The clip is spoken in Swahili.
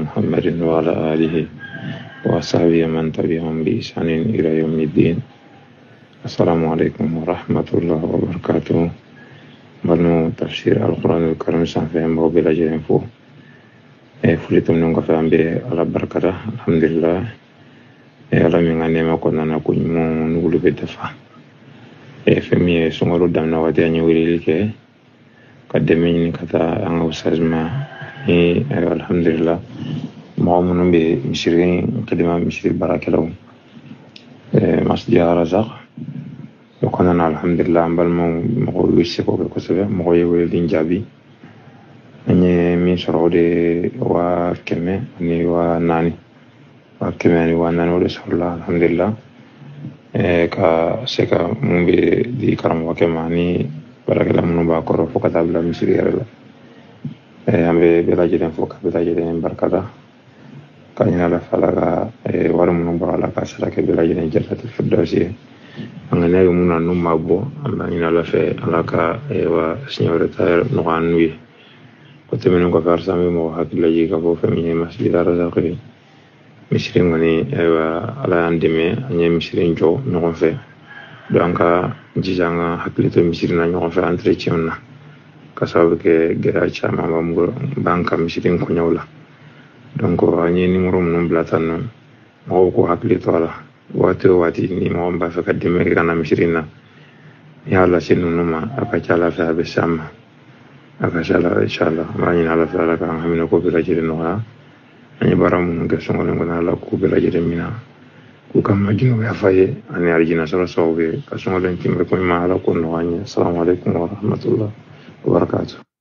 محمد وعلى آله وصحبه من تبعهم بإحسان إلى يوم الدين. السلام عليكم ورحمة الله وبركاته. بنو تفسير القرآن الكريم سنفهم بلا جرم فو فلتم نونغ فهم على بركة الحمد لله. على من غنيمة كنا نكون نقول بدفع فمي سمرو دمنا ودي نقول لك قدمين كذا أنا وسازما الحمد لله معمون بمشرين قدما مشري بركة لهم مسجد رزق وكنا الحمد لله بل مغوي يسكو بكسبة مغوي ولدين جابي أني من سعودي وكمة أني وناني وكمة أني وناني ورسول الله الحمد لله كسكا مبي دي كرم وكمة أني بركة لهم نبأكره فكتاب لا مشري الله ambe bela jeden foka bela jeden barkada kanyina la falaga warum no bala ka sarake bela jeden jannatul firdausi angana yumuna no mabo amina la fe alaka wa signore tayr no anwi ko temenu ko farsa mi mo hakila ji ka bo famille masjid razaqi misrin ngani wa ala andime anya misrin jo no fe donc jijanga hakilito misrin na no fe entretien na kasabu ke gera chama mamgo banka mishirin ko nyawla donc ani numéro mun blatan mo ko hakli tola wati ni mo ba fa kadime kana mishirin ya la sinu numa aka chala fa be sama aka chala inshallah ma ni ala fa la kan hamina ko bila jirin no ha ani baramu ke songo ngona la ko bila jirin mina ku kam majino ya faye ani arjina sala sobe ka songo len timbe ko ma ala ko no ani assalamu alaikum wa rahmatullah وبركاته.